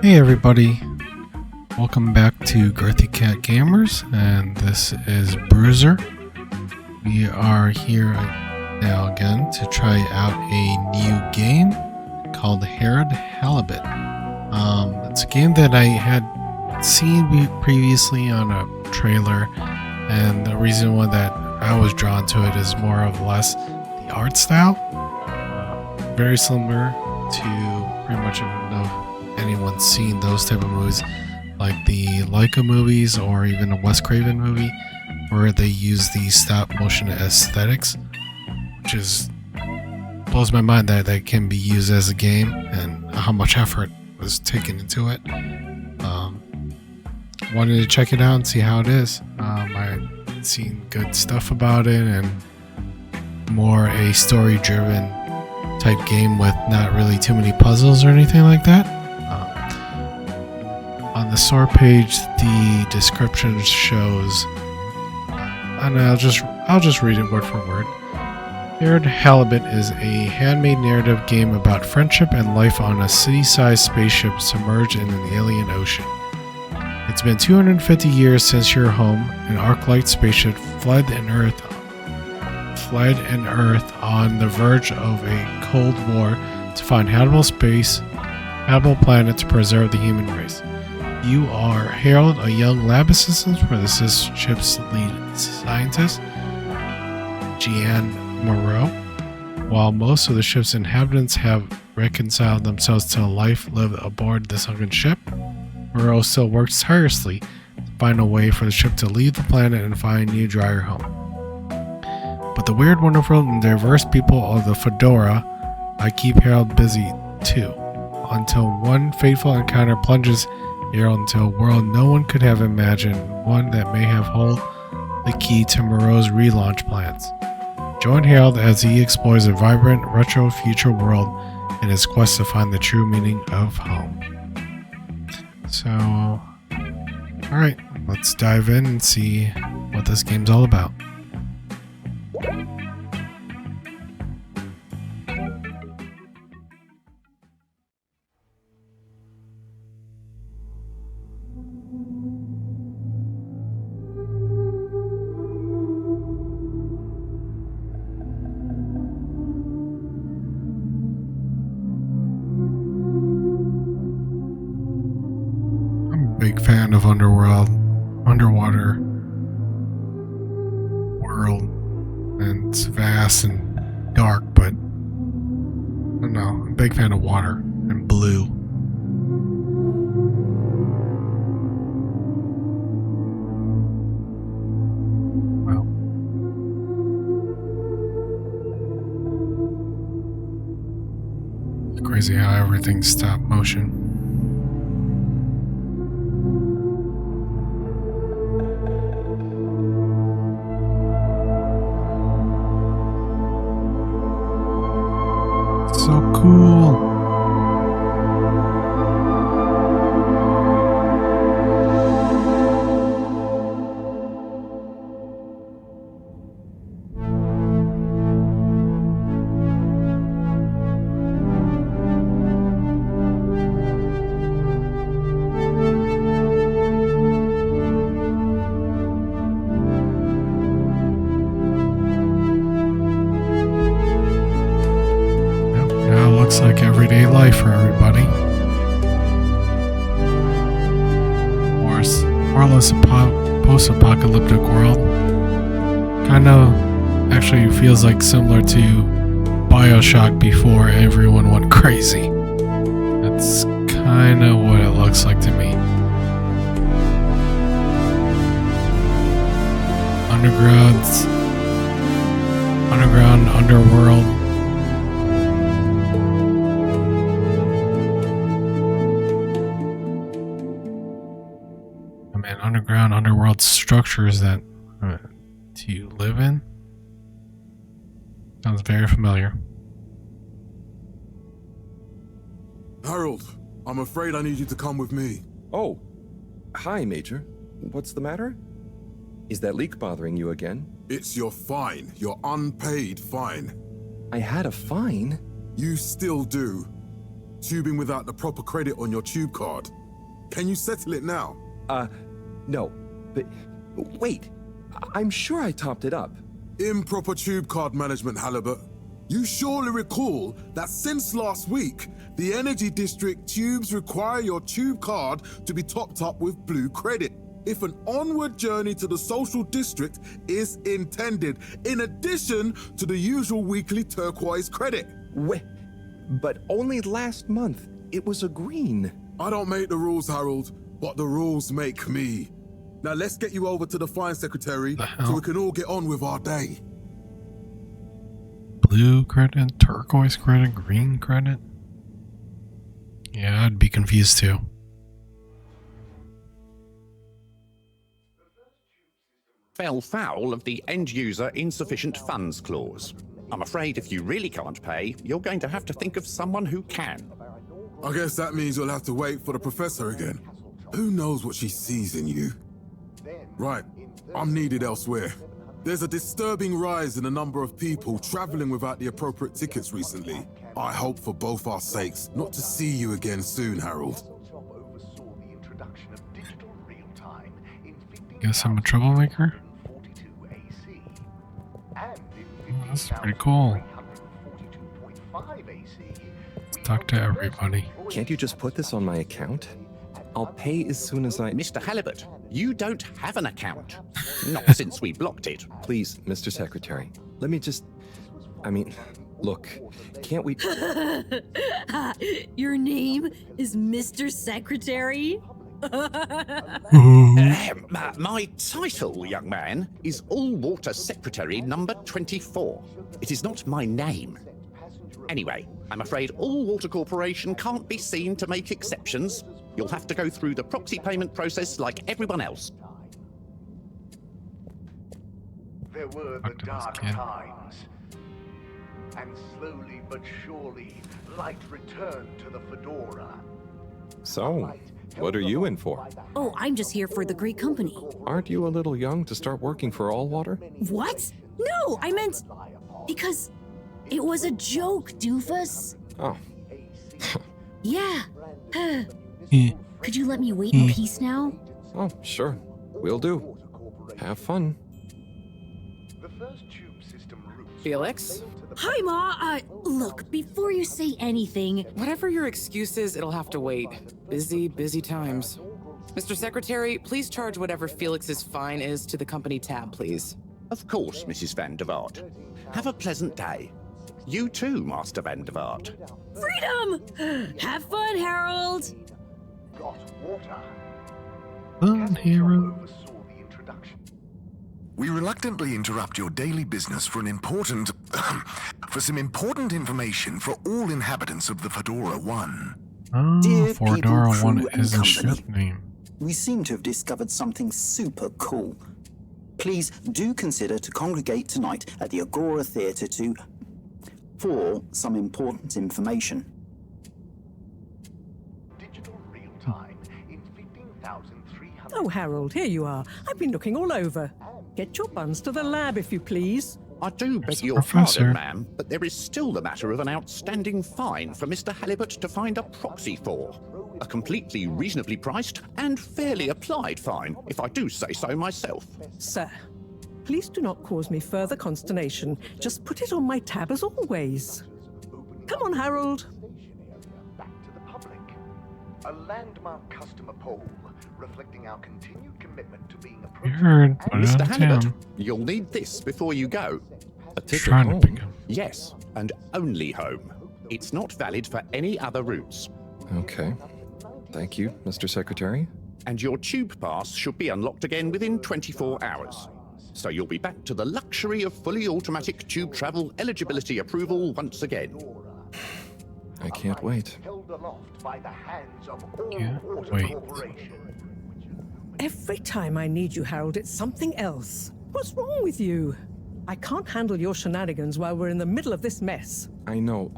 Hey everybody, welcome back to Girthy Cat Gamers, and this is Bruiser. We are here now again to try out a new game called Halibut. It's a game that I had seen previously on a trailer, and the reason why that I was drawn to it is more or less the art style. Very similar to pretty much, I don't know if anyone's seen those type of movies like the Leica movies or even a Wes Craven movie where they use the stop motion aesthetics, which is blows my mind that they can be used as a game and how much effort was taken into it. Wanted to check it out and see how it is. I've seen good stuff about it, and more a story driven type game with not really too many puzzles or anything like that. On the store page, the description shows, and I'll just read it word for word. Halibut is a handmade narrative game about friendship and life on a city-sized spaceship submerged in an alien ocean. It's been 250 years since your home, an Arc-light spaceship, fled an Earth on the verge of a Cold War to find habitable planet to preserve the human race. You are Harold, a young lab assistant for the ship's lead scientist, Jeanne Moreau. While most of the ship's inhabitants have reconciled themselves to a life lived aboard the sunken ship, Moreau still works tirelessly to find a way for the ship to leave the planet and find a new, drier home. But the weird, wonderful, and diverse people of the Fedora keep Harold busy too, until one fateful encounter plunges Harold into a world no one could have imagined, one that may have hold the key to Moreau's relaunch plans. Join Harold as he explores a vibrant, retro future world in his quest to find the true meaning of home. So, alright, let's dive in and see what this game's all about. Big fan of underwater world, and it's vast and dark, but I don't know, I'm a big fan of water and blue. Wow. It's crazy how everything's stop motion. So cool. Looks like everyday life for everybody. More or less a post-apocalyptic world. Kind of actually feels like similar to BioShock before everyone went crazy. That's kind of what it looks like to me. Underworld. Underworld structures that do you live in? Sounds very familiar. Harold, I'm afraid I need you to come with me. Oh, hi, Major. What's the matter? Is that leak bothering you again? It's your fine, your unpaid fine. I had a fine? You still do. Tubing without the proper credit on your tube card. Can you settle it now? No. But wait, I'm sure I topped it up. Improper tube card management, Halibut. You surely recall that since last week, the Energy District tubes require your tube card to be topped up with blue credit if an onward journey to the social district is intended, in addition to the usual weekly turquoise credit. But only last month, it was a green. I don't make the rules, Harold, but the rules make me. Now let's get you over to the fine secretary so we can all get on with our day. Blue credit, turquoise credit, green credit. Yeah, I'd be confused too. Fell foul of the end-user insufficient funds clause. I'm afraid if you really can't pay, you're going to have to think of someone who can. I guess that means you'll have to wait for the professor again. Who knows what she sees in you? Right, I'm needed elsewhere. There's a disturbing rise in the number of people traveling without the appropriate tickets recently. I hope for both our sakes not to see you again soon, Harold. Guess I'm a troublemaker? Oh, this is pretty cool. Let's talk to everybody. Can't you just put this on my account? I'll pay as soon as I... Mr. Halibut, you don't have an account. Not since we blocked it. Please, Mr. Secretary, let me just... look, can't we... Your name is Mr. Secretary? My title, young man, is All-Water Secretary number 24. It is not my name. Anyway, I'm afraid All-Water Corporation can't be seen to make exceptions. You'll have to go through the proxy payment process like everyone else. There were the dark times, and slowly but surely, light returned to the Fedora. So, what are you in for? Oh, I'm just here for the great company. Aren't you a little young to start working for All Water? What? No, I meant... because it was a joke, doofus. Oh. Yeah. Could you let me wait in peace now? Oh, sure. Will do. Have fun. The first tube system route. Felix? Hi, Ma. Look, before you say anything... Whatever your excuse is, it'll have to wait. Busy times. Mr. Secretary, please charge whatever Felix's fine is to the company tab, please. Of course, Mrs. Van der Vaart. Have a pleasant day. You too, Master Van der Vaart. Freedom! Have fun, Harold! Got water. Fun, hero. Oversaw the introduction. We reluctantly interrupt your daily business for for some important information for all inhabitants of the Fedora 1. Oh, Dear Fedora people, 1 crew, and is a company, ship name. we seem to have discovered something super cool. Please do consider to congregate tonight at the Agora Theatre for some important information. Digital real time in 15,300. Oh, Harold, here you are. I've been looking all over. Get your buns to the lab, if you please. I do beg your Professor. pardon, ma'am, but there is still the matter of an outstanding fine for Mr. Halibut to find a proxy for. A completely reasonably priced and fairly applied fine, if I do say so myself. Sir, please do not cause me further consternation. Just put it on my tab as always. Come on, Harold. Back to the public. A landmark customer poll reflecting our continued commitment to being You approachable. heard, put it Mr. out of Halibut, town. you'll need this before you go. A ticket Trying home. to pick him. Yes, and only home. It's not valid for any other routes. Okay. Thank you, Mr. Secretary. And your tube pass should be unlocked again within 24 hours. So you'll be back to the luxury of fully automatic tube travel eligibility approval once again. I can't wait. Held aloft by the hands of all Can't Water wait. Corporation. Every time I need you, Harold, it's something else. What's wrong with you? I can't handle your shenanigans while we're in the middle of this mess. I know.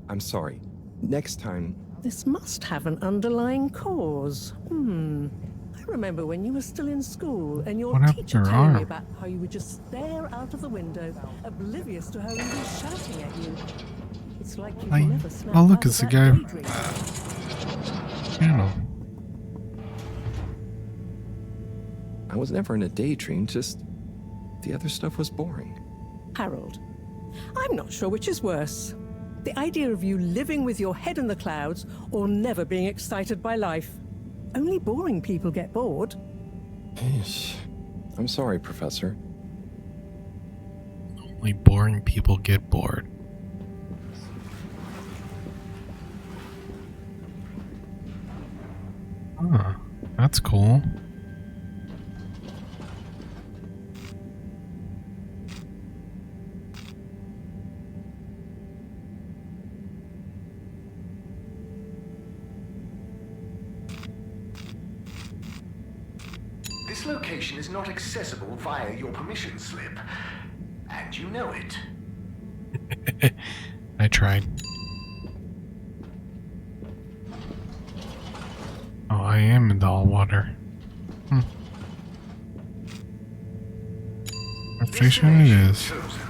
I'm sorry. Next time... This must have an underlying cause. I remember when you were still in school and your What happened teacher to her telling me arm? about how you would just stare out of the window, oblivious to her even shouting at you. It's like you can never snap oh look, out it's the of guy. that daydream. Piano. I was never in a daydream, just the other stuff was boring. Harold, I'm not sure which is worse. The idea of you living with your head in the clouds or never being excited by life. Only boring people get bored. I'm sorry, Professor. Only boring people get bored. Huh, that's cool. This location is not accessible via your permission slip, and you know it. I tried. Oh, I am in the all water. What station it is? Chosen.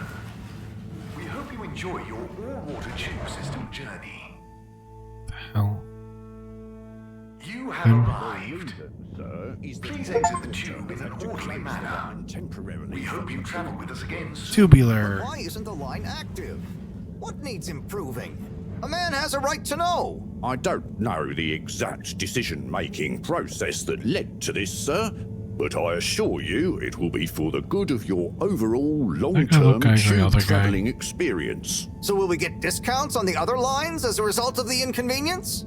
We hope you enjoy your all-water tube system journey. The hell? You have arrived. Please exit the tube in an orderly manner. We hope you travel with us again soon. Tubular. Why isn't the line active? What needs improving? A man has a right to know. I don't know the exact decision-making process that led to this, sir, but I assure you it will be for the good of your overall long-term tube traveling experience. So will we get discounts on the other lines as a result of the inconvenience?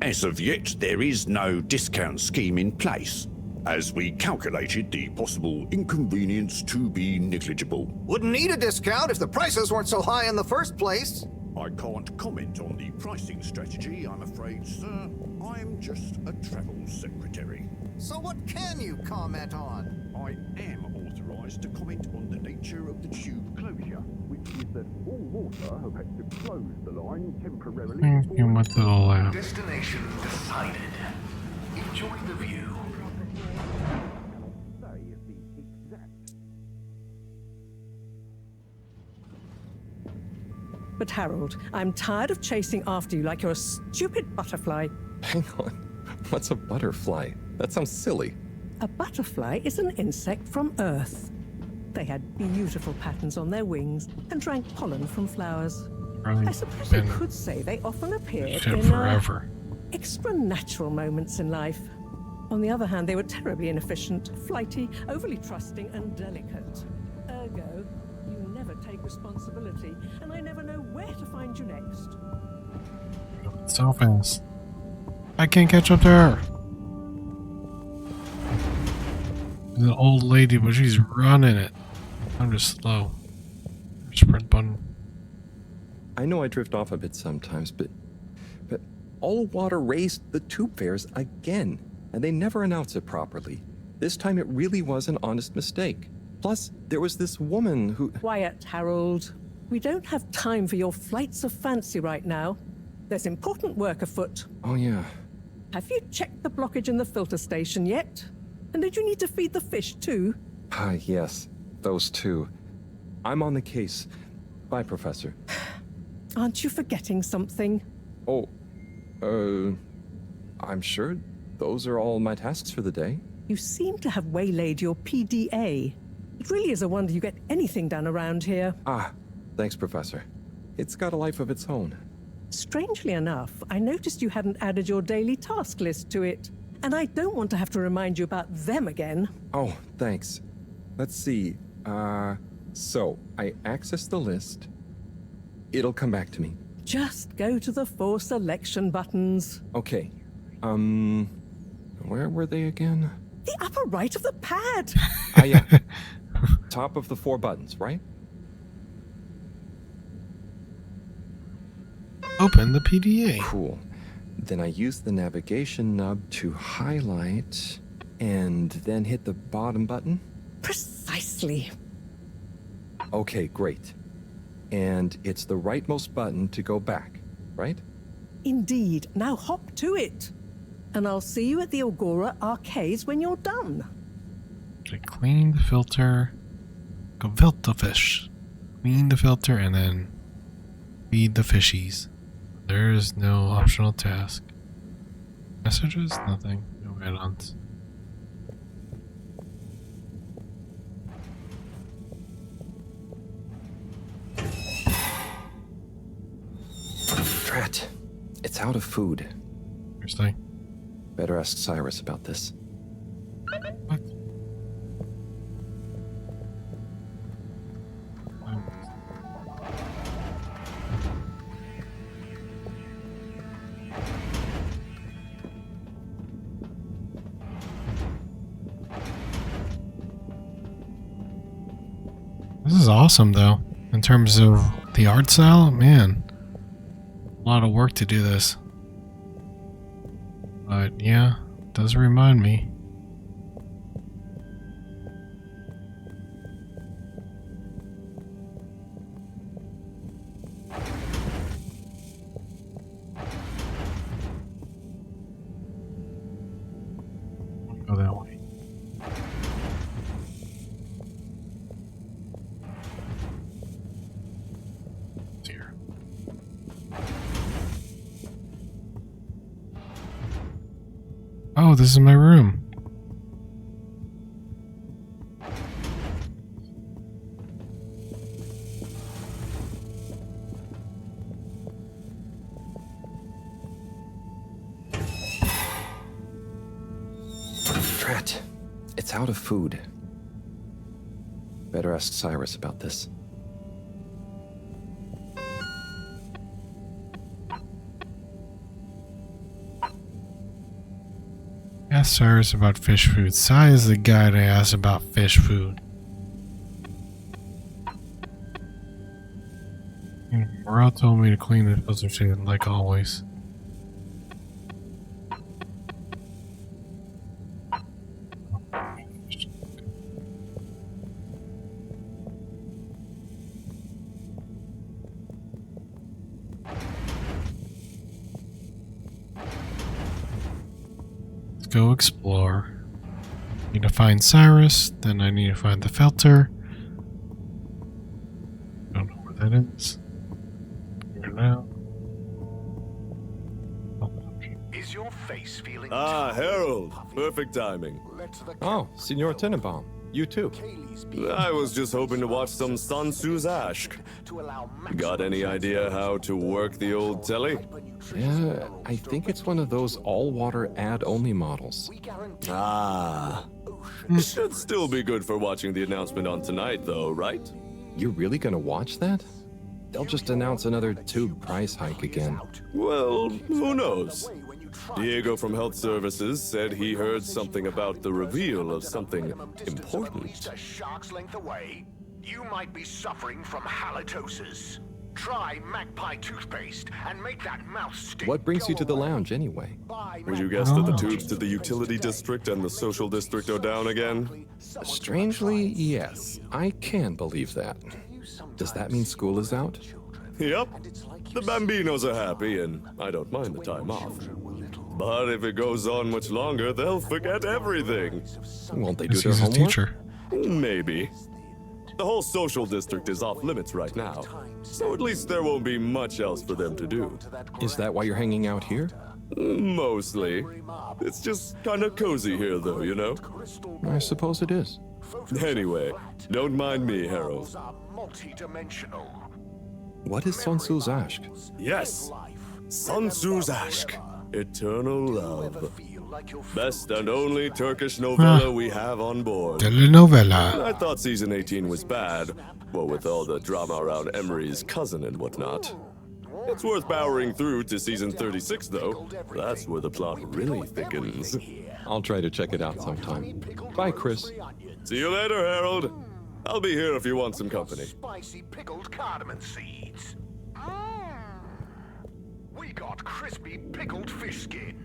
As of yet, there is no discount scheme in place, as we calculated the possible inconvenience to be negligible. Wouldn't need a discount if the prices weren't so high in the first place. I can't comment on the pricing strategy, I'm afraid, sir. I'm just a travel secretary. So what can you comment on? I am authorized to comment on the nature of the tube closure, which is that all water have had to close the line temporarily. You went to the lab. Destination decided. Enjoy the view. But Harold, I'm tired of chasing after you like you're a stupid butterfly. Hang on. What's a butterfly? That sounds silly. A butterfly is an insect from Earth. They had beautiful patterns on their wings and drank pollen from flowers. I suppose you could say they often appeared in forever. Extra natural moments in life. On the other hand, they were terribly inefficient, flighty, overly trusting, and delicate. Ergo, you never take responsibility, and I never know where to find you next. So fast. I can't catch up to her. There's an old lady, but she's running it. I'm just slow. Sprint button. I know I drift off a bit sometimes, but all water raised the tube fares again, and they never announce it properly. This time it really was an honest mistake. Plus, there was this woman who... Quiet, Harold. We don't have time for your flights of fancy right now. There's important work afoot. Oh, yeah. Have you checked the blockage in the filter station yet? And did you need to feed the fish too? Yes. Those two. I'm on the case. Bye, Professor. Aren't you forgetting something? Oh, I'm sure those are all my tasks for the day. You seem to have waylaid your PDA. It really is a wonder you get anything done around here. Thanks, Professor. It's got a life of its own. Strangely enough, I noticed you hadn't added your daily task list to it. And I don't want to have to remind you about them again. Oh, thanks. Let's see. So, I access the list. It'll come back to me. Just go to the 4 selection buttons. Okay. Where were they again? The upper right of the pad. Yeah. Top of the 4 buttons, right? Open the PDA. Cool. Then I use the navigation nub to highlight and then hit the bottom button. Precisely. Okay, great. And it's the rightmost button to go back, right? Indeed. Now hop to it. And I'll see you at the Agora arcades when you're done. Okay, clean the filter. Go filter fish. Clean the filter and then Feed the fishies. There is no optional task. Messages? Nothing. No add-ons. Drat. It's out of food. Interesting. Better ask Cyrus about this. What? This is awesome, though. In terms of the art style, man, a lot of work to do this. But yeah, it does remind me. Go that way. Here. Oh, this is my room. Drat. It's out of food. Better ask Cyrus about this. Ask Cyrus about fish food. Sai is the guy to ask about fish food. Morel told me to clean the filter shade like always. Go explore. Need to find Cyrus, then I need to find the filter. Don't know where that is. Here now. Is your face feeling Harold. Perfect timing. Oh, Signor Tenenbaum. You too. I was just hoping to watch some Sansu's Ash. Got any idea how to work the old telly? Yeah, I think it's one of those all-water ad-only models. Ah. Should still be good for watching the announcement on tonight, though, right? You're really gonna watch that? They'll just announce another tube price hike again. Well, who knows? Diego from Health Services said he heard something about the reveal of something important. A shark's length away, you might be suffering from halitosis. Try Magpie toothpaste and make that mouth stick. What brings you to the lounge anyway? Would you guess that the tubes to the utility district and the social district are down again? Strangely, yes. I can believe that. Does that mean school is out? Yep. The Bambinos are happy, and I don't mind the time off. But if it goes on much longer, they'll forget everything. Won't they do He's their a homework? teacher. Maybe. The whole social district is off limits right now, so at least there won't be much else for them to do. Is that why you're hanging out here? Mostly. It's just kind of cozy here, though, you know? I suppose it is. Anyway, don't mind me, Harold. What is Sun Tzu's Ash? Yes, Sun Tzu's Ash. Eternal Love. Best and only Turkish novella we have on board. Telenovela. I thought season 18 was bad, but with all the drama around Emery's cousin and whatnot. It's worth powering through to season 36, though. That's where the plot really thickens. I'll try to check it out sometime. Bye, Chris. See you later, Harold. I'll be here if you want some company. Spicy pickled cardamom seeds. We got crispy pickled fish skin.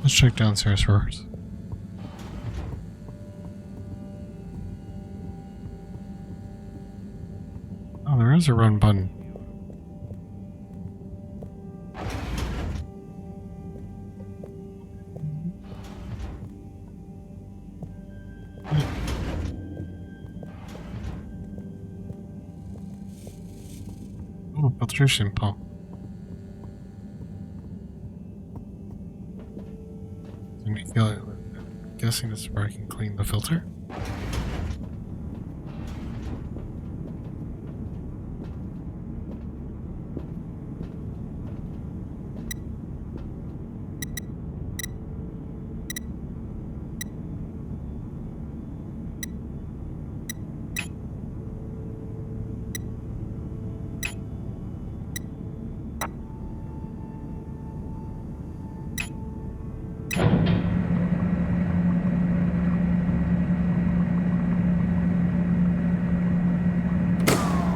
Let's check downstairs first. Oh, there Where's the run button? Oh, filtration pump. I'm guessing this is where I can clean the filter.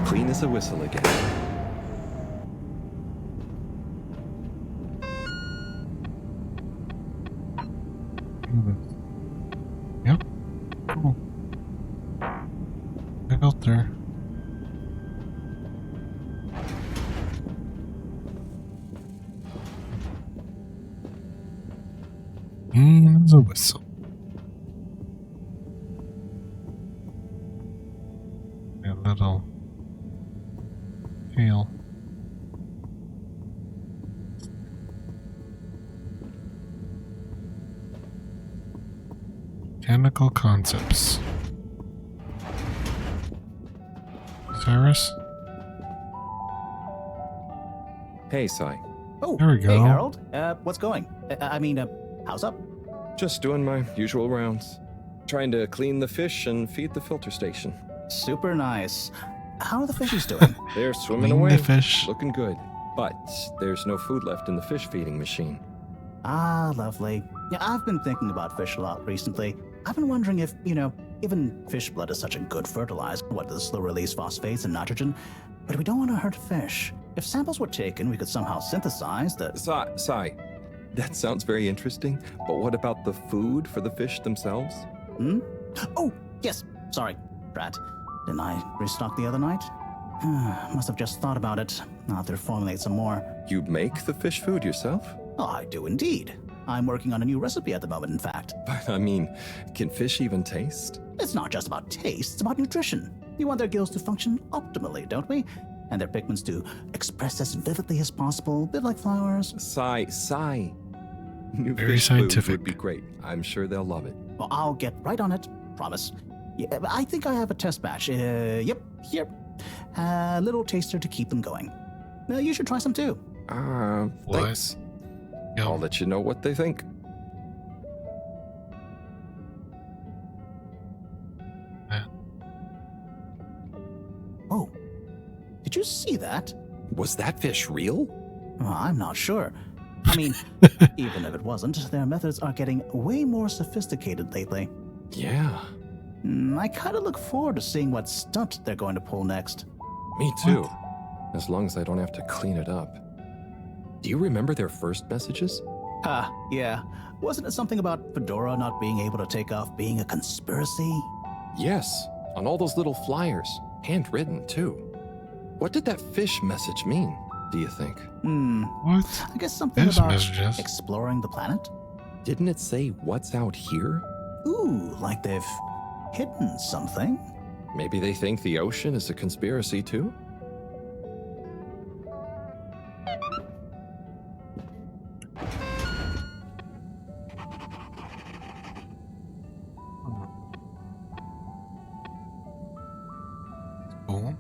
Clean as a whistle again. Yep. Cool. The filter. And there's a whistle. A little tail. Mechanical concepts. Cyrus? Hey, Sai. Oh, there we go. Hey, Harold. What's going? How's up? Just doing my usual rounds. Trying to clean the fish and feed the filter station. Super nice. How are the fishies doing? They're swimming Clean away. the fish. Looking good. But there's no food left in the fish feeding machine. Ah, lovely. Yeah, I've been thinking about fish a lot recently. I've been wondering if, even fish blood is such a good fertilizer, what the slow-release phosphates and nitrogen, but we don't want to hurt fish. If samples were taken, we could somehow synthesize the... Sai, that sounds very interesting, but what about the food for the fish themselves? Oh, yes. Sorry, Brad. Didn't I restock the other night? Must have just thought about it. I'll have to formulate some more. You make the fish food yourself? Oh, I do indeed. I'm working on a new recipe at the moment, in fact. But I mean, can fish even taste? It's not just about taste, it's about nutrition. We want their gills to function optimally, don't we? And their pigments to express as vividly as possible, a bit like flowers. Sai. New Very fish scientific. food would be great. I'm sure they'll love it. Well, I'll get right on it. Promise. Yeah, I think I have a test batch. Yep, here. A little taster to keep them going. You should try some too. Thanks. Yum. I'll let you know what they think. Oh, did you see that? Was that fish real? Well, I'm not sure. I mean, even if it wasn't, their methods are getting way more sophisticated lately. Yeah. I kind of look forward to seeing what stunt they're going to pull next. Me too. As long as I don't have to clean it up. Do you remember their first messages? Yeah. Wasn't it something about Fedora not being able to take off being a conspiracy? Yes, on all those little flyers. Handwritten, too. What did that fish message mean, do you think? What? I guess something Fish about messages? exploring the planet? Didn't it say what's out here? Ooh, like they've hidden something? Maybe they think the ocean is a conspiracy, too? Cool.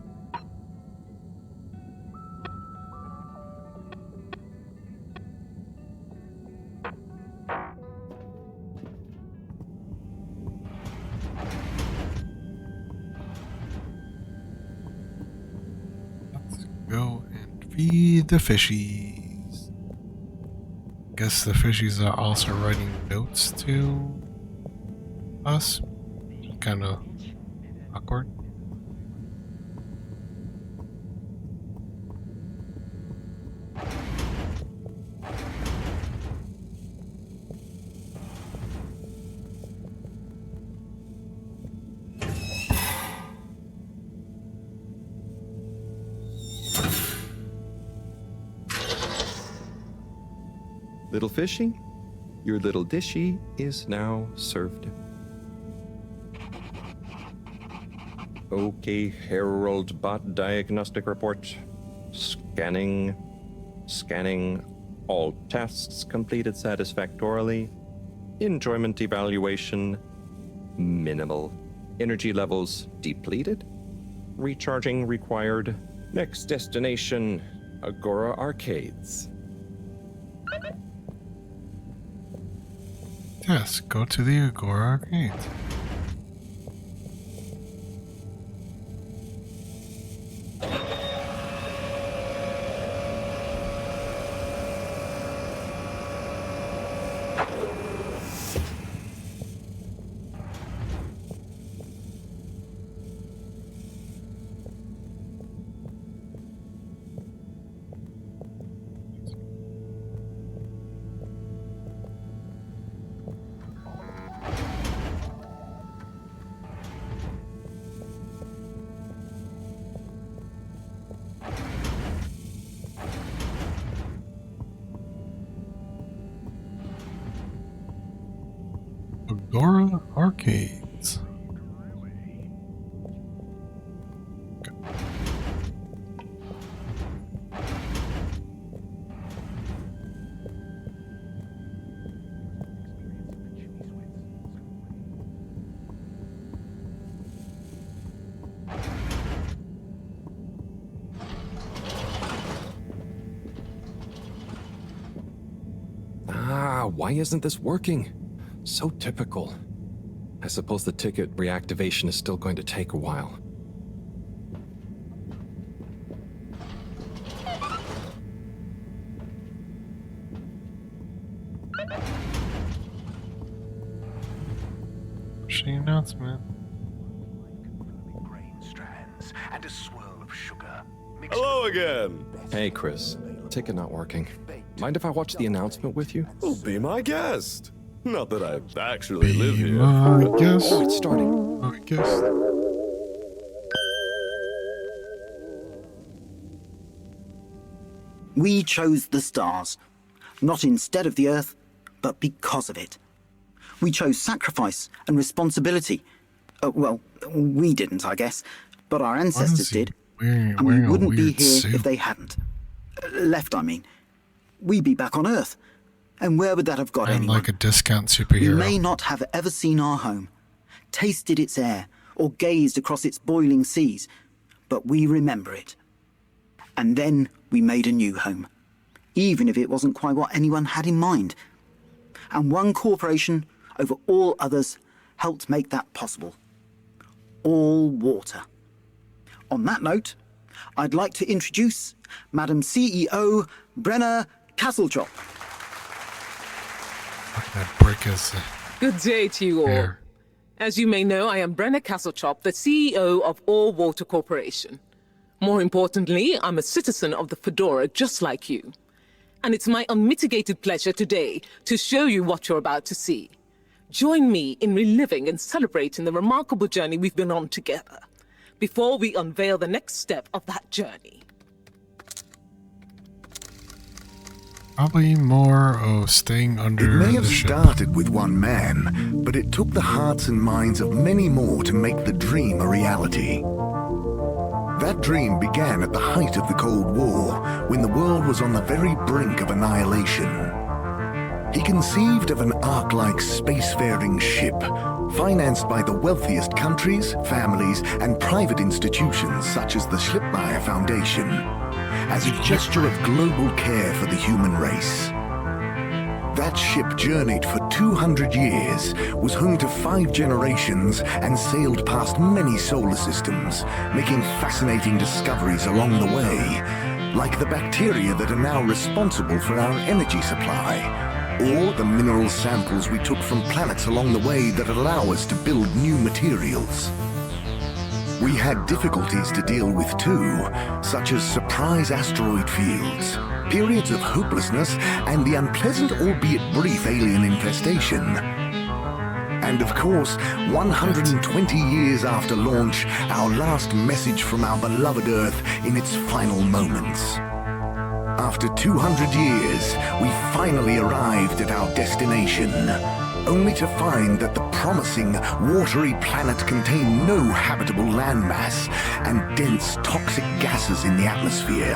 Let's go and feed the fishies. Guess the fishies are also writing notes to us. Kind of awkward. Little fishy, your little dishy is now served. Okay, HaroldBot diagnostic report. Scanning. All tasks completed satisfactorily. Enjoyment evaluation, minimal. Energy levels depleted. Recharging required. Next destination, Agora Arcades. Yes, go to the Agora Arcades. Fedora Arcades. Why isn't this working? So typical. I suppose the ticket reactivation is still going to take a while. Push the announcement. Grain strands and a swirl of sugar. Hello again. Hey, Chris. Ticket not working. Mind if I watch the announcement with you? Well, be my guest. Not that I actually live here. My guest. Oh, it's starting. My guest. We chose the stars, not instead of the Earth, but because of it. We chose sacrifice and responsibility. Well, we didn't, I guess, but our ancestors did. And we wouldn't be here if they hadn't. Left, I mean. We'd be back on Earth. And where would that have got anyone? Like a discount superhero. We may not have ever seen our home, tasted its air, or gazed across its boiling seas, but we remember it. And then we made a new home, even if it wasn't quite what anyone had in mind. And one corporation over all others helped make that possible. All water. On that note, I'd like to introduce Madam CEO Brenna Castletrop. That brick is Good day to you all. Here. As you may know, I am Brenna Castletrop, the CEO of All Water Corporation. More importantly, I'm a citizen of the Fedora just like you. And it's my unmitigated pleasure today to show you what you're about to see. Join me in reliving and celebrating the remarkable journey we've been on together, before we unveil the next step of that journey. probably more of staying under It may the have ship. started with one man, but it took the hearts and minds of many more to make the dream a reality. That dream began at the height of the Cold War, when the world was on the very brink of annihilation. He conceived of an Ark-like spacefaring ship, financed by the wealthiest countries, families, and private institutions such as the Schlipmeyer Foundation, as a gesture of global care for the human race. That ship journeyed for 200 years, was home to 5 generations, and sailed past many solar systems, making fascinating discoveries along the way, like the bacteria that are now responsible for our energy supply, or the mineral samples we took from planets along the way that allow us to build new materials. We had difficulties to deal with too, such as surprise asteroid fields, periods of hopelessness, and the unpleasant albeit brief alien infestation. And of course, 120 years after launch, our last message from our beloved Earth in its final moments. After 200 years, we finally arrived at our destination, only to find that the promising, watery planet contained no habitable landmass and dense toxic gases in the atmosphere.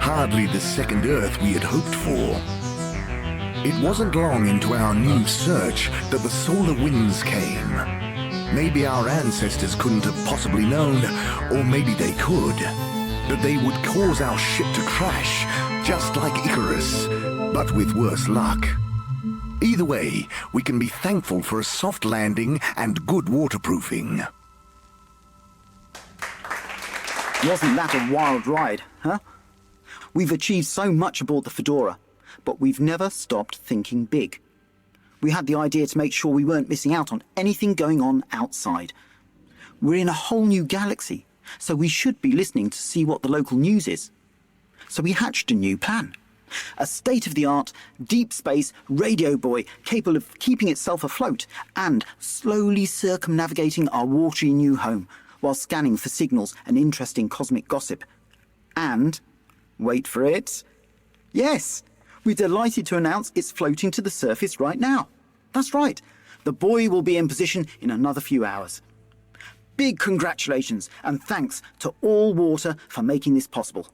Hardly the second Earth we had hoped for. It wasn't long into our new search that the solar winds came. Maybe our ancestors couldn't have possibly known, or maybe they could, that they would cause our ship to crash, just like Icarus, but with worse luck. Either way, we can be thankful for a soft landing and good waterproofing. Wasn't that a wild ride, huh? We've achieved so much aboard the Fedora, but we've never stopped thinking big. We had the idea to make sure we weren't missing out on anything going on outside. We're in a whole new galaxy, so we should be listening to see what the local news is. So we hatched a new plan. A state-of-the-art, deep space radio buoy capable of keeping itself afloat and slowly circumnavigating our watery new home while scanning for signals and interesting cosmic gossip. And, wait for it, yes, we're delighted to announce it's floating to the surface right now. That's right, the buoy will be in position in another few hours. Big congratulations and thanks to All Water for making this possible.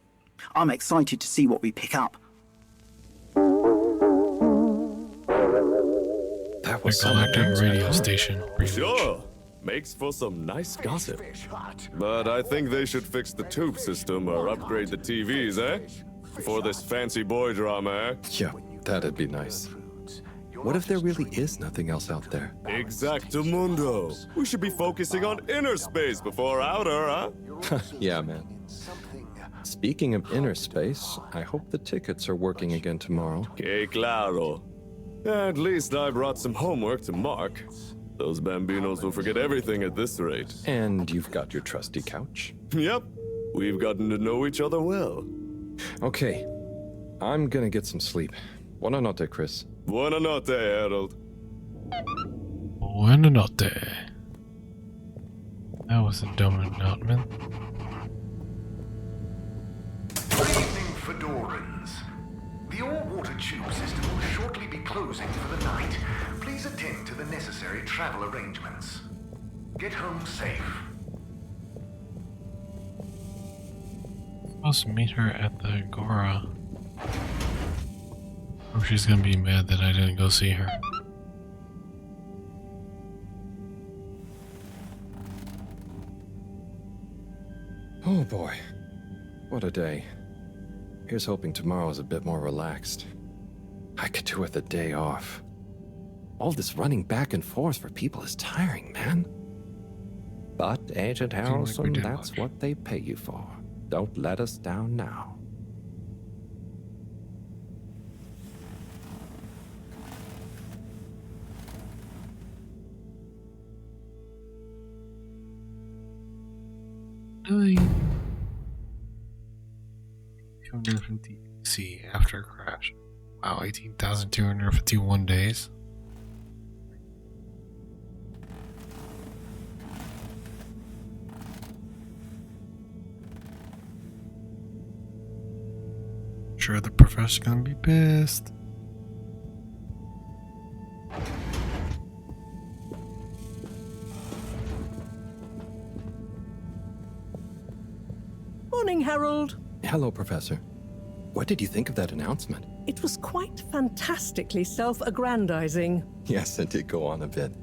I'm excited to see what we pick up. That was a galactic radio station. Sure. Makes for some nice gossip. But I think they should fix the tube system or upgrade the TVs, eh? For this fancy boy drama, eh? Yeah, that'd be nice. What if there really is nothing else out there? Exactamundo. We should be focusing on inner space before outer, huh? Yeah, man. Speaking of inner space, I hope the tickets are working again tomorrow. Que claro. At least I brought some homework to mark. Those bambinos will forget everything at this rate. And you've got your trusty couch. Yep. We've gotten to know each other well. Okay. I'm gonna get some sleep. Buona notte, Chris. Buona notte, Harold. Buona notte. That was a dumb announcement. Good evening, Fedorans. The all-water tube system will shortly be closing for the night. Please attend to the necessary travel arrangements. Get home safe. I'm supposed to meet her at the Agora. Or she's gonna be mad that I didn't go see her. Oh boy. What a day. Here's hoping tomorrow's a bit more relaxed. I could do with a day off. All this running back and forth for people is tiring, man. But, Agent Harrelson, that's what they pay you for. Don't let us down now. Really? 250 C after a crash. Wow, 18,251 days. Sure, the professor's gonna be pissed. Morning, Harold. Hello, Professor. What did you think of that announcement? It was quite fantastically self-aggrandizing. Yes, it did go on a bit.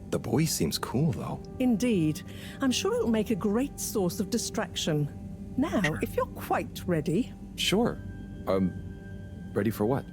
The boy seems cool, though. Indeed. I'm sure it'll make a great source of distraction. Now, if you're quite ready... Sure. Ready for what?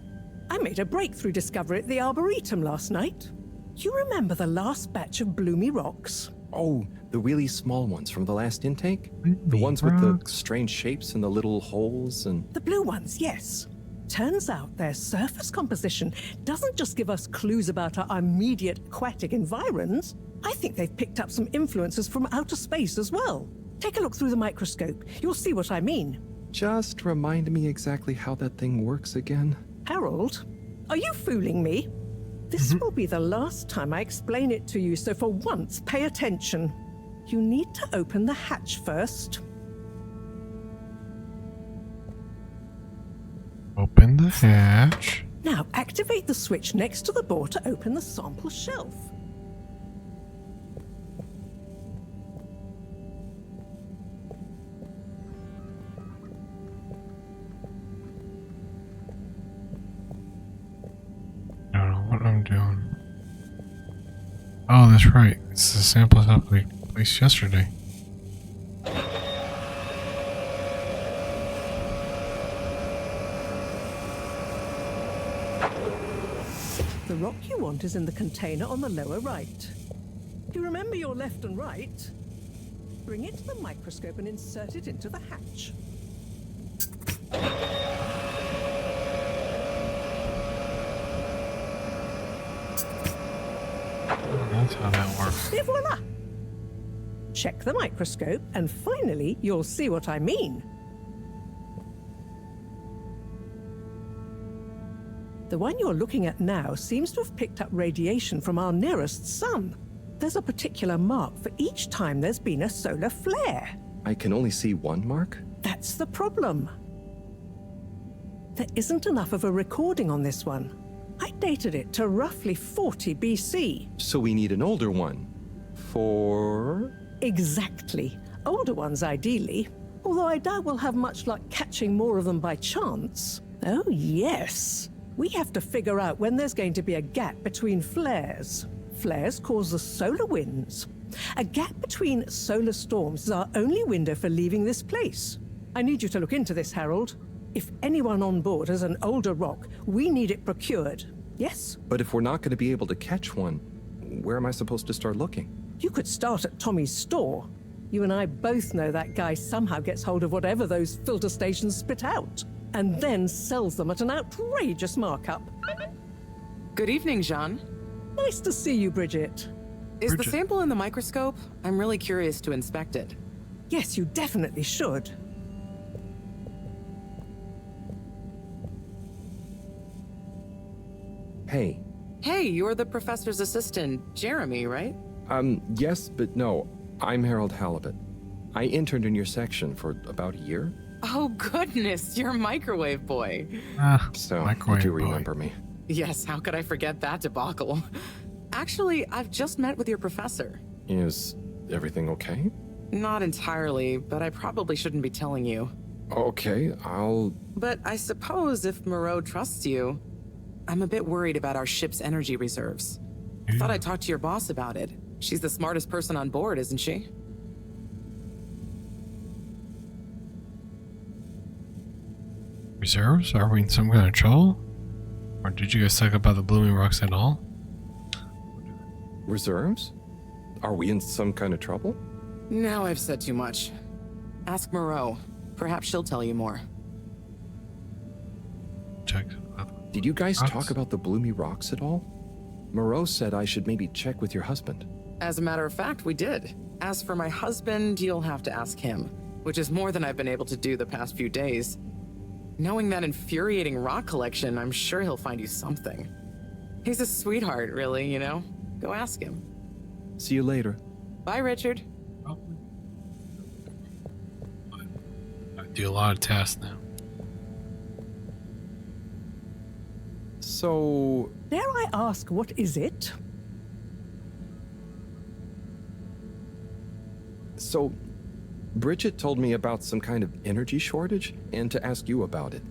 I made a breakthrough discovery at the Arboretum last night. You remember the last batch of bloomy rocks? Oh, the really small ones from the last intake? The ones with the strange shapes and the little holes and... The blue ones, yes. Turns out their surface composition doesn't just give us clues about our immediate aquatic environs. I think they've picked up some influences from outer space as well. Take a look through the microscope. You'll see what I mean. Just remind me exactly how that thing works again. Harold, are you fooling me? This will be the last time I explain it to you, so for once, pay attention. You need to open the hatch first. Open the hatch. Now activate the switch next to the board to open the sample shelf. I don't know what I'm doing. Oh, that's right. It's the sample stuff we placed yesterday. The rock you want is in the container on the lower right. You remember your left and right? Bring it to the microscope and insert it into the hatch. That's how that works. Et voila! Check the microscope, and finally, you'll see what I mean. The one you're looking at now seems to have picked up radiation from our nearest sun. There's a particular mark for each time there's been a solar flare. I can only see one mark? That's the problem. There isn't enough of a recording on this one. I dated it to roughly 40 BC. So we need an older one. For... Exactly. Older ones, ideally. Although I doubt we'll have much luck catching more of them by chance. Oh, yes. We have to figure out when there's going to be a gap between flares. Flares cause the solar winds. A gap between solar storms is our only window for leaving this place. I need you to look into this, Harold. If anyone on board has an older rock, we need it procured. Yes? But if we're not going to be able to catch one, where am I supposed to start looking? You could start at Tommy's store. You and I both know that guy somehow gets hold of whatever those filter stations spit out, and then sells them at an outrageous markup. Good evening, Jean. Nice to see you, Bridget. Is the sample in the microscope? I'm really curious to inspect it. Yes, you definitely should. Hey. Hey, you're the professor's assistant, Jeremy, right? Yes, but no. I'm Harold Halibut. I interned in your section for about a year. Oh, goodness, you're microwave boy. So, microwave you do boy. remember me. Yes, how could I forget that debacle? Actually, I've just met with your professor. Is everything okay? Not entirely, but I probably shouldn't be telling you. Okay, But I suppose if Moreau trusts you, I'm a bit worried about our ship's energy reserves. I thought I'd talk to your boss about it. She's the smartest person on board, isn't she? Reserves? Are we in some kind of trouble? Or did you guys talk about the blooming rocks at all? Reserves? Are we in some kind of trouble? Now I've said too much. Ask Moreau. Perhaps she'll tell you more. Check. Did you guys Rocks? talk about the bloomy rocks at all? Moreau said I should maybe check with your husband. As a matter of fact, we did. As for my husband, you'll have to ask him, which is more than I've been able to do the past few days. Knowing that infuriating rock collection, I'm sure he'll find you something. He's a sweetheart, really, you know? Go ask him. See you later. Bye, Richard. I do a lot of tasks now. So... Dare I ask, what is it? So, Bridget told me about some kind of energy shortage and to ask you about it.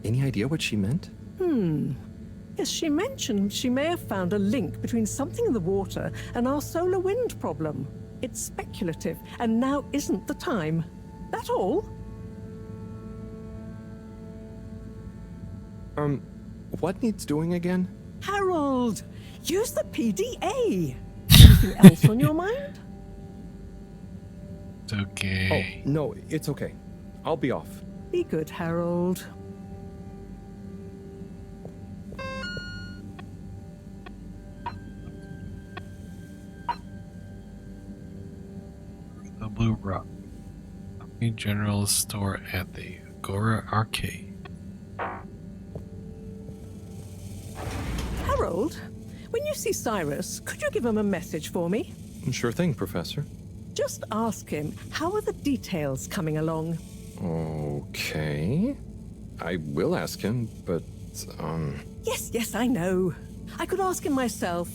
Any idea what she meant? Yes, she mentioned she may have found a link between something in the water and our solar wind problem. It's speculative, and now isn't the time. That all? What needs doing again? Harold, use the PDA. Anything else on your mind? It's okay. Oh, no, it's okay. I'll be off. Be good, Harold. The Blue Rock. Company General Store at the Agora Arcade. Harold, when you see Cyrus, could you give him a message for me? Sure thing, Professor. Just ask him, how are the details coming along? Okay. I will ask him, but, Yes, I know. I could ask him myself,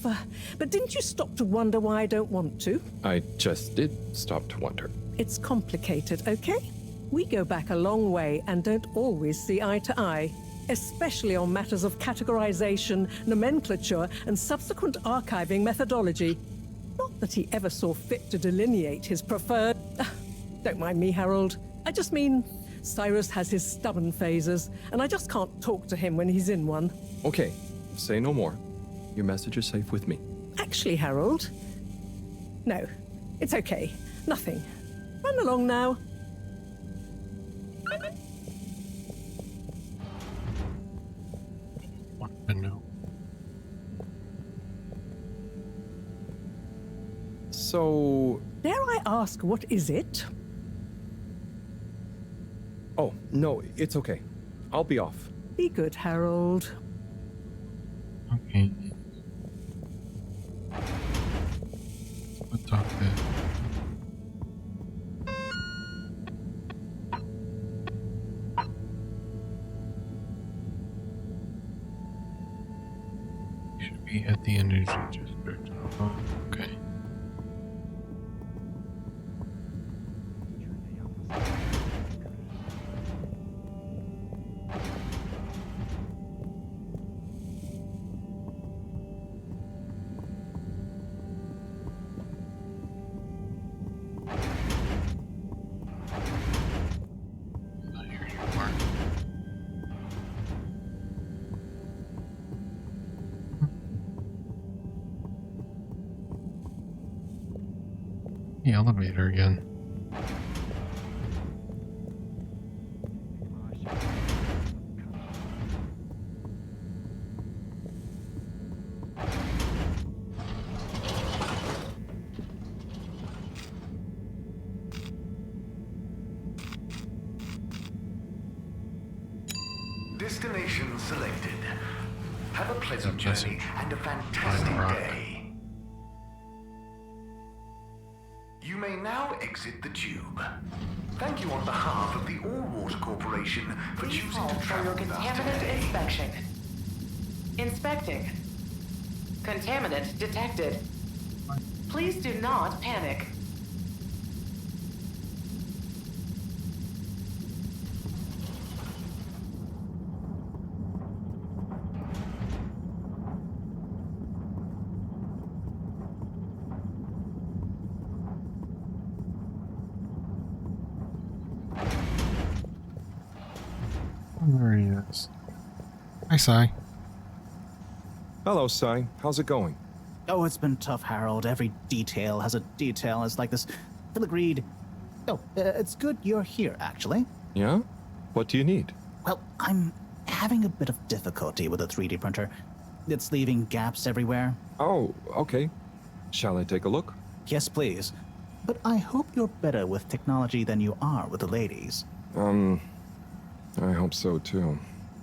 but didn't you stop to wonder why I don't want to? I just did stop to wonder. It's complicated, okay? We go back a long way and don't always see eye to eye, especially on matters of categorization, nomenclature, and subsequent archiving methodology. Not that he ever saw fit to delineate his preferred... Don't mind me, Harold. I just mean, Cyrus has his stubborn phases, and I just can't talk to him when he's in one. Okay, say no more. Your message is safe with me. Actually, Harold... No, it's okay. Nothing. Run along now. So... Dare I ask, what is it? Oh, no, it's okay. I'll be off. Be good, Harold. Okay. Let's talk there. Should be at the energy district. Oh, okay. The elevator again. Destination selected. Have a pleasant journey and a fantastic day. You may now exit the tube. Thank you on behalf of the All-Water Corporation for choosing to travel with us today. Inspection. Inspecting. Contaminant detected. Please do not panic. There he is. Hi, Sai. Hello, Sai. How's it going? Oh, it's been tough, Harold. Every detail has a detail. It's like this filigreed. Oh, it's good you're here, actually. Yeah? What do you need? Well, I'm having a bit of difficulty with the 3D printer. It's leaving gaps everywhere. Oh, okay. Shall I take a look? Yes, please. But I hope you're better with technology than you are with the ladies. I hope so, too.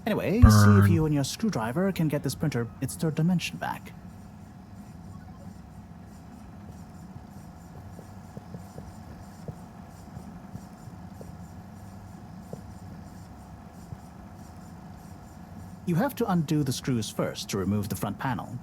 Anyway, see if you and your screwdriver can get this printer its third dimension back. You have to undo the screws first to remove the front panel.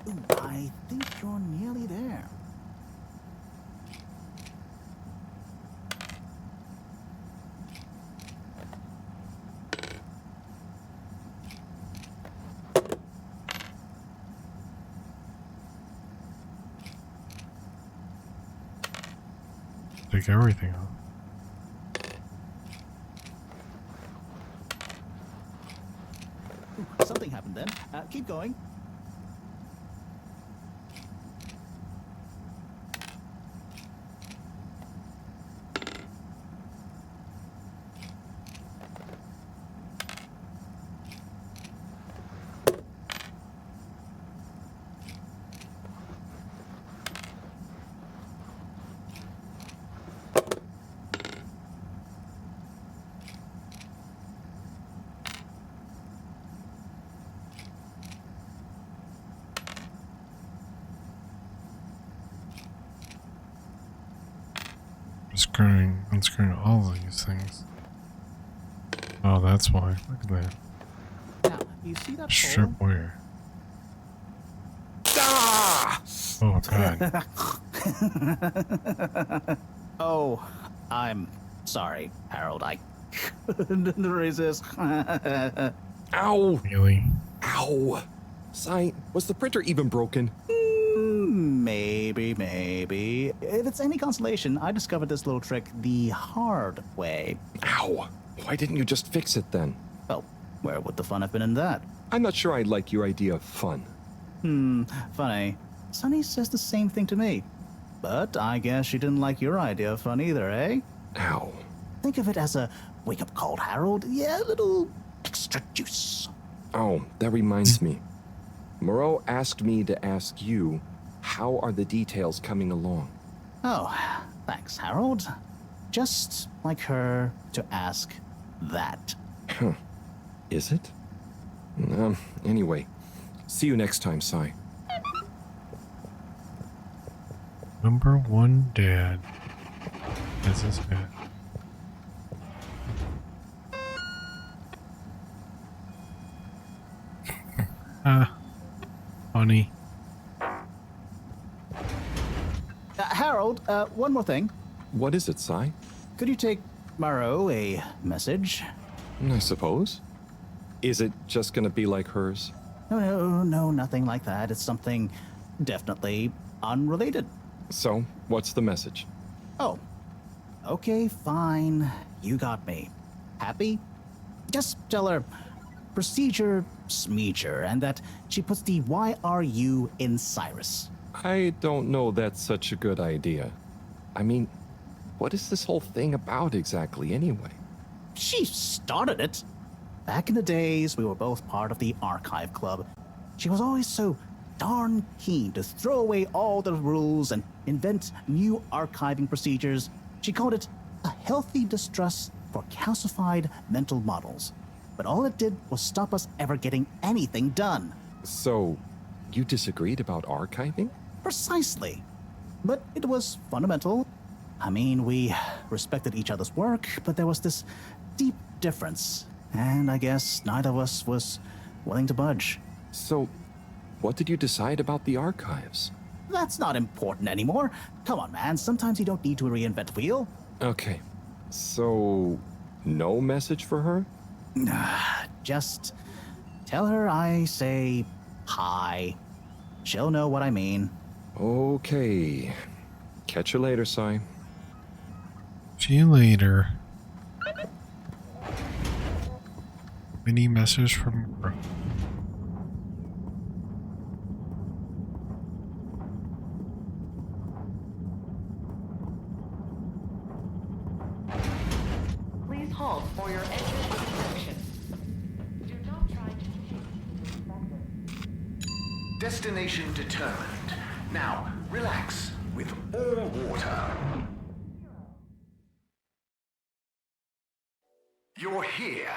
Ooh, I think you're nearly there. Take everything off. Ooh, something happened then. Keep going. unscrewing all of these things. Oh, that's why. Look at that. Now, you see that Strip pole? wire. Ah! Oh, God. Oh, I'm sorry, Harold. I couldn't resist. Ow! Really? Ow! Sai, was the printer even broken? Maybe. If it's any consolation, I discovered this little trick the hard way. Ow! Why didn't you just fix it then? Well, where would the fun have been in that? I'm not sure I like your idea of fun. Funny. Sunny says the same thing to me. But I guess she didn't like your idea of fun either, eh? Ow. Think of it as a wake-up call, Harold. Yeah, a little extra juice. Oh, that reminds me. Moreau asked me to ask you, how are the details coming along? Oh, thanks, Harold. Just like her to ask that. Huh. Is it? Anyway, see you next time, Sai. Number one dad. This is it. Funny. Harold, one more thing. What is it, Sai? Could you take Moreau a message? I suppose. Is it just gonna be like hers? No, nothing like that. It's something definitely unrelated. So, what's the message? Oh, okay, fine. You got me. Happy? Just tell her procedure smeeger and that she puts the YRU in Cyrus. I don't know that's such a good idea. I mean, what is this whole thing about exactly anyway? She started it. Back in the days, we were both part of the Archive Club. She was always so darn keen to throw away all the rules and invent new archiving procedures. She called it a healthy distrust for calcified mental models. But all it did was stop us ever getting anything done. So, you disagreed about archiving? Precisely. But it was fundamental. I mean, we respected each other's work, but there was this deep difference. And I guess neither of us was willing to budge. So, what did you decide about the archives? That's not important anymore. Come on, man. Sometimes you don't need to reinvent the wheel. Okay. So, no message for her? Just tell her I say hi. She'll know what I mean. Okay. Catch you later, Sai. See you later. Mini message from Bro. Please halt for your engine inspection. Do not try to Destination determined. Now, relax with all water. You're here.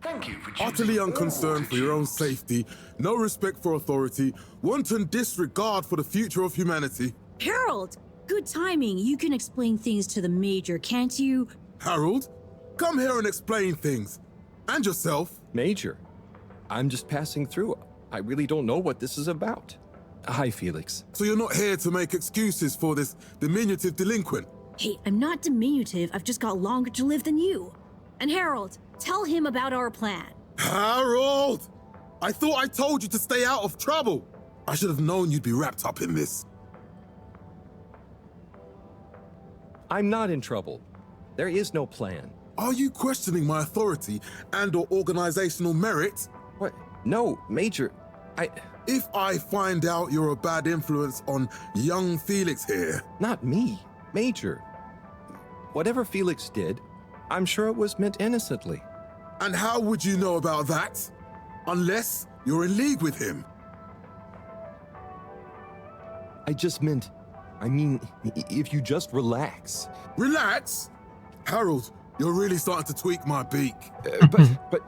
Thank you for choosing Utterly all unconcerned for your own safety, no respect for authority, wanton disregard for the future of humanity. Harold! Good timing. You can explain things to the Major, can't you? Harold, come here and explain things. And yourself. Major, I'm just passing through. I really don't know what this is about. Hi, Felix. So you're not here to make excuses for this diminutive delinquent? Hey, I'm not diminutive. I've just got longer to live than you. And Harold, tell him about our plan. Harold! I thought I told you to stay out of trouble. I should have known you'd be wrapped up in this. I'm not in trouble. There is no plan. Are you questioning my authority and/or organizational merit? What? No, Major. If I find out you're a bad influence on young Felix here... Not me, Major. Whatever Felix did, I'm sure it was meant innocently. And how would you know about that? Unless you're in league with him. I mean, if you just relax. Relax? Harold, you're really starting to tweak my beak. But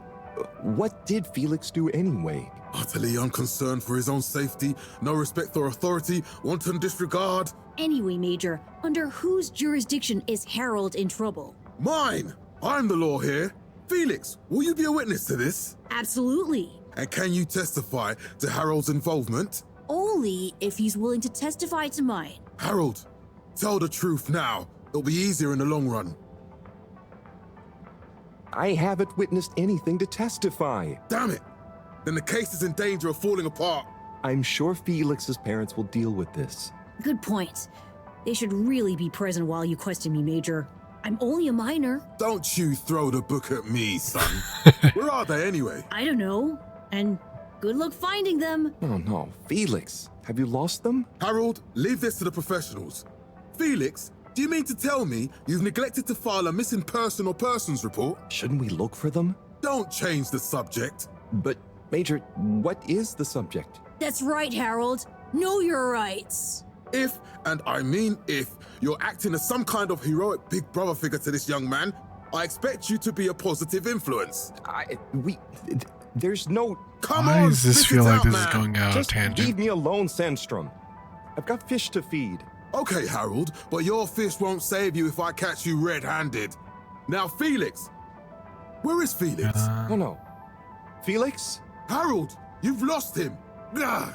What did Felix do anyway? Utterly unconcerned for his own safety, no respect for authority, wanton disregard. Anyway, Major, under whose jurisdiction is Harold in trouble? Mine! I'm the law here. Felix, will you be a witness to this? Absolutely. And can you testify to Harold's involvement? Only if he's willing to testify to mine. Harold, tell the truth now. It'll be easier in the long run. I haven't witnessed anything to testify. Damn it! Then the case is in danger of falling apart. I'm sure Felix's parents will deal with this. Good point. They should really be present while you question me, Major. I'm only a minor. Don't you throw the book at me, son. Where are they anyway? I don't know. And good luck finding them. Oh no, Felix, have you lost them? Harold, leave this to the professionals. Felix, do you mean to tell me you've neglected to file a missing person or persons report? Shouldn't we look for them? Don't change the subject. But, Major, what is the subject? That's right, Harold. Know your rights. If, and I mean if, you're acting as some kind of heroic big brother figure to this young man, I expect you to be a positive influence. There's no... Come Why on, does this spit feel it like out, this man. is going out Just of tangent? leave me alone, Sandstrom. I've got fish to feed. Okay, Harold, but your fish won't save you if I catch you red-handed. Now, Felix. Where is Felix? Oh no. Felix? Harold, you've lost him. Ugh.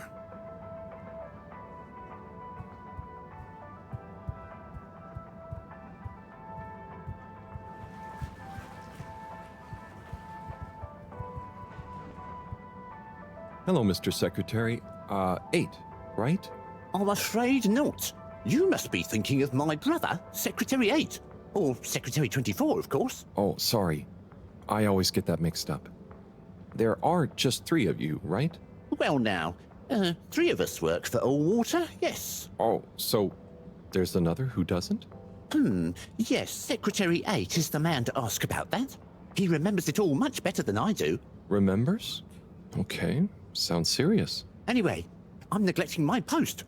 Hello, Mr. Secretary. 8, right? I'm afraid not. You must be thinking of my brother, Secretary 8. Or Secretary 24, of course. Oh, sorry. I always get that mixed up. There are just 3 of you, right? Well now, 3 of us work for Allwater, yes. Oh, so there's another who doesn't? Yes, Secretary 8 is the man to ask about that. He remembers it all much better than I do. Remembers? Okay, sounds serious. Anyway, I'm neglecting my post.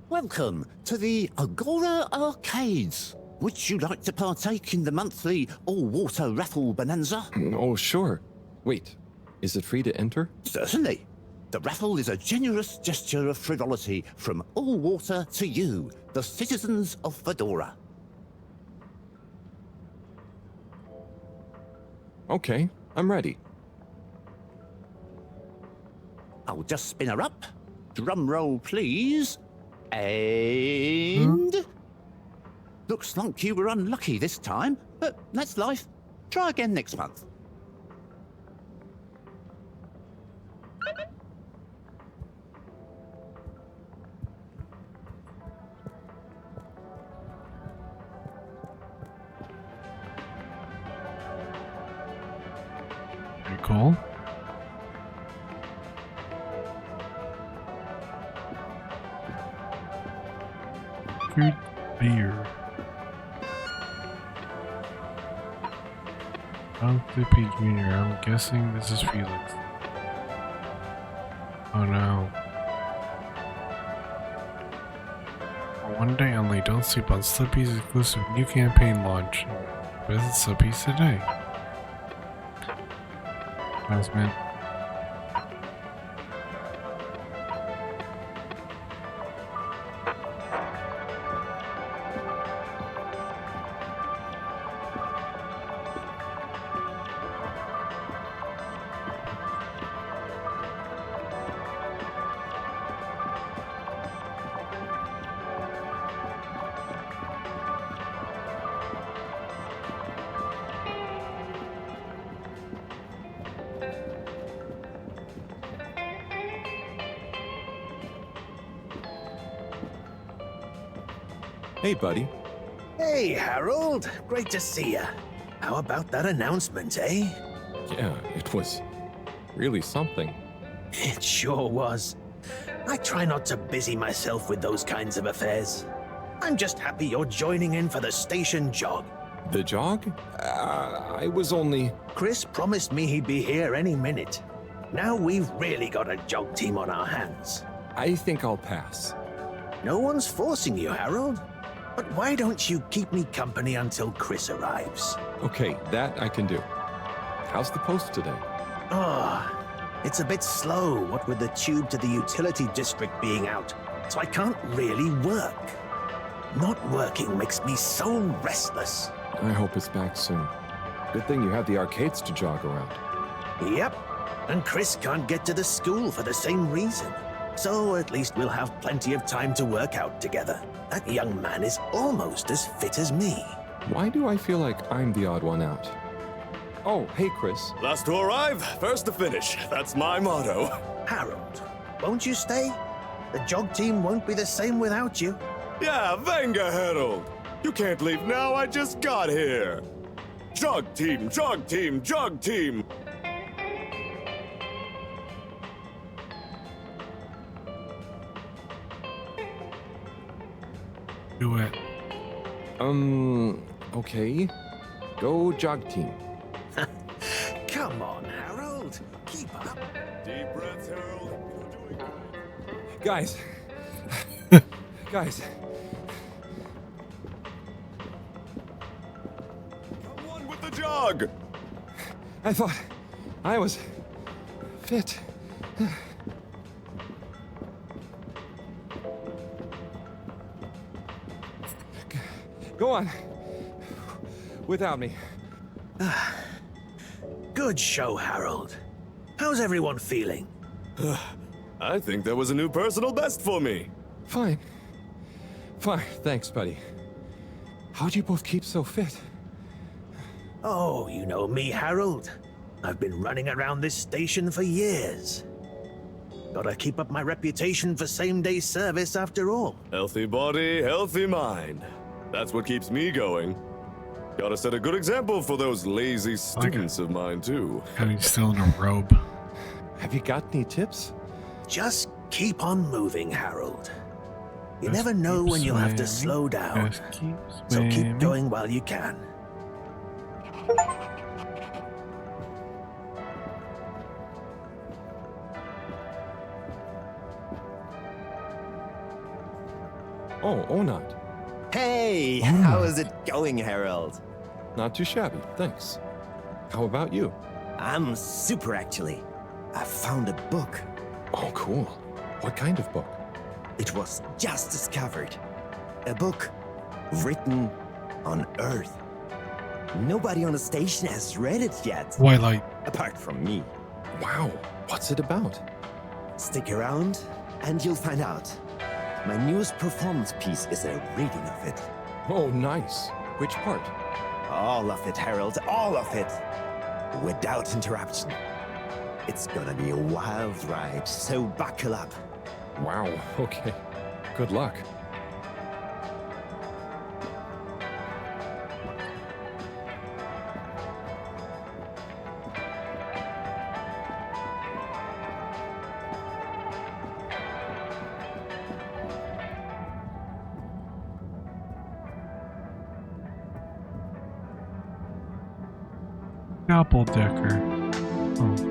Welcome to the Agora Arcades. Would you like to partake in the monthly all-water raffle bonanza? Oh, sure. Wait, is it free to enter? Certainly. The raffle is a generous gesture of frivolity from Allwater to you, the citizens of Fedora. Okay, I'm ready. I'll just spin her up. Drum roll, please. And... Looks like you were unlucky this time, but that's life. Try again next month. Pretty cool. Good beer. John Flippy Jr. I'm guessing this is Felix. Oh no. For one day only, don't sleep on Slippy's exclusive new campaign launch. Visit Slippy's today. Thanks, man. Hey, buddy. Hey, Harold. Great to see ya. How about that announcement, eh? Yeah, it was really something. It sure was. I try not to busy myself with those kinds of affairs. I'm just happy you're joining in for the station jog. The jog? I was only... Chris promised me he'd be here any minute. Now we've really got a jog team on our hands. I think I'll pass. No one's forcing you, Harold. But why don't you keep me company until Chris arrives? Okay, that I can do. How's the post today? Oh, it's a bit slow, what with the tube to the utility district being out, so I can't really work. Not working makes me so restless. I hope it's back soon. Good thing you have the arcades to jog around. Yep, and Chris can't get to the school for the same reason. So at least we'll have plenty of time to work out together. That young man is almost as fit as me. Why do I feel like I'm the odd one out? Oh, hey, Chris. Last to arrive, first to finish. That's my motto. Harold, won't you stay? The jog team won't be the same without you. Yeah, venga, Harold. You can't leave now, I just got here. Jog team, jog team, jog team. Do it. Okay. Go jog team. Come on, Harold. Keep up. Deep breaths, Harold. You're doing good. Guys. Guys. Come on with the jog. I thought I was fit. Go on. Without me. Good show, Harold. How's everyone feeling? I think that was a new personal best for me. Fine. Fine, thanks, buddy. How'd you both keep so fit? Oh, you know me, Harold. I've been running around this station for years. Gotta keep up my reputation for same-day service after all. Healthy body, healthy mind. That's what keeps me going. Gotta set a good example for those lazy students of mine, too. And he's still in a robe. Have you got any tips? Just keep on moving, Harold. You never know when you'll have to slow down. So keep going while you can. Oh, Onat. Hey, how is it going, Harold? Not too shabby, thanks. How about you? I'm super, actually. I found a book. Oh, cool. What kind of book? It was just discovered. A book written on Earth. Nobody on the station has read it yet. White light. Apart from me. Wow, what's it about? Stick around and you'll find out. My newest performance piece is a reading of it. Oh, nice. Which part? All of it, Harold, all of it. Without interruption. It's gonna be a wild ride, so buckle up. Wow, okay. Good luck. Apple Decker. Oh.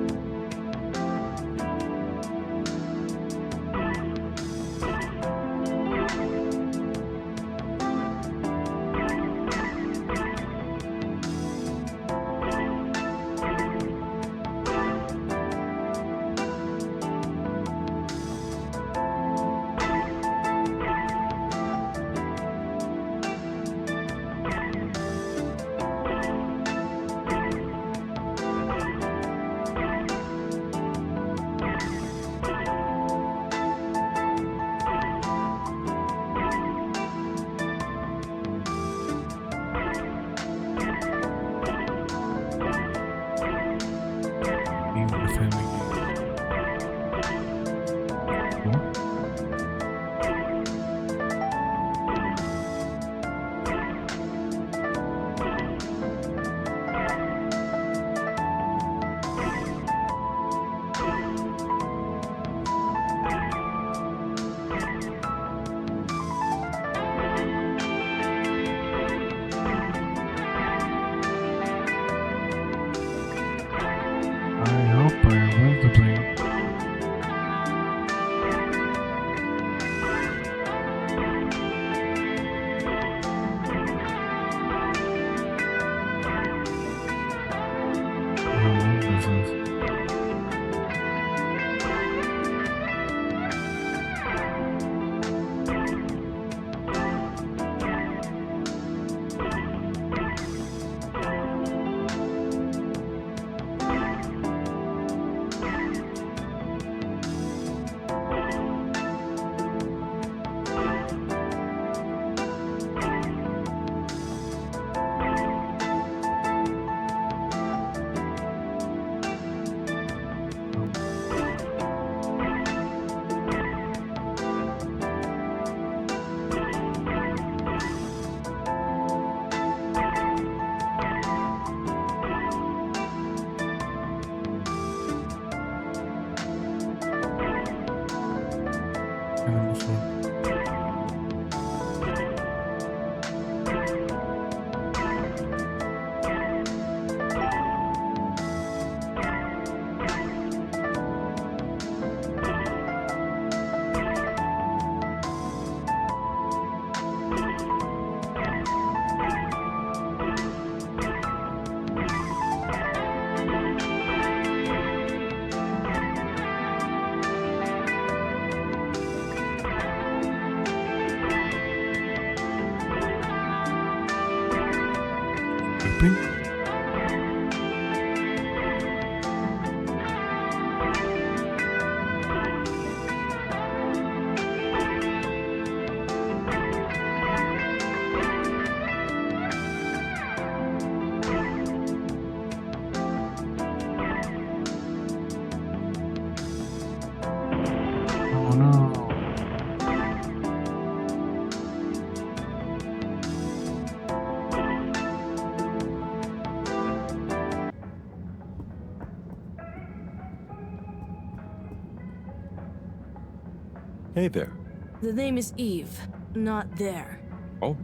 Hey there. The name is Eve, not there. Oh,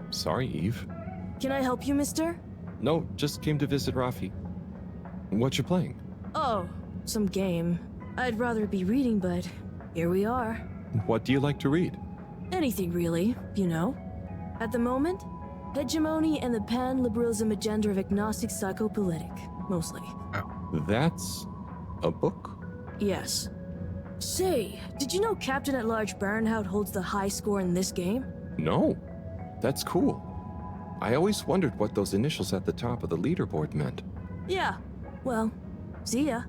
sorry, Eve. Can I help you, mister? No, just came to visit Rafi. What you playing? Oh, some game. I'd rather be reading, but here we are. What do you like to read? Anything really, you know. At the moment, hegemony and the pan-liberalism agenda of agnostic psychopolitic, mostly. That's a book? Yes. Say, did you know Captain at Large Baronhout holds the high score in this game? No. That's cool. I always wondered what those initials at the top of the leaderboard meant. Yeah. Well, see ya.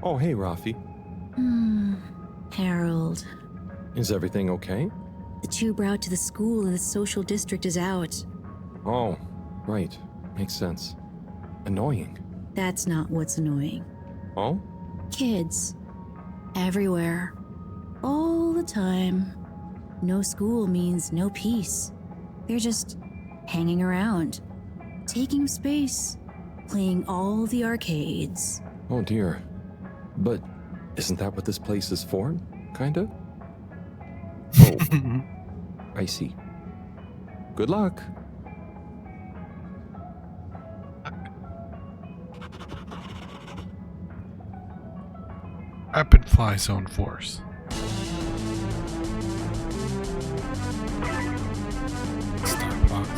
Oh, hey, Rafi. Harold. Is everything okay? The tube route to the school in the social district is out. Oh, right. Makes sense. Annoying. That's not what's annoying. Oh? Kids. Everywhere. All the time. No school means no peace. They're just hanging around. Taking space. Playing all the arcades. Oh dear. But isn't that what this place is for? Kinda? Oh. I see. Good luck. Rapid fly zone force. Start box.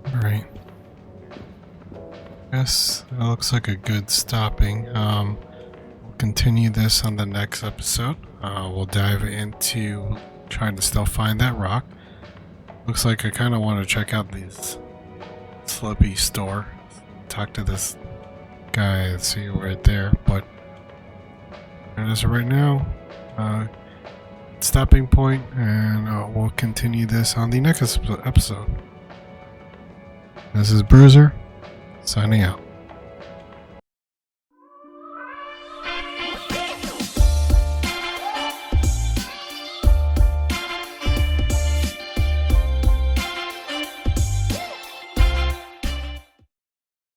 Alright. Yes, it looks like a good stopping. We'll continue this on the next episode. We'll dive into trying to still find that rock. Looks like I kind of want to check out this Slippy store. Talk to this guy and see right there. But as of right now, stopping point, and we'll continue this on the next episode. This is Bruiser, signing out.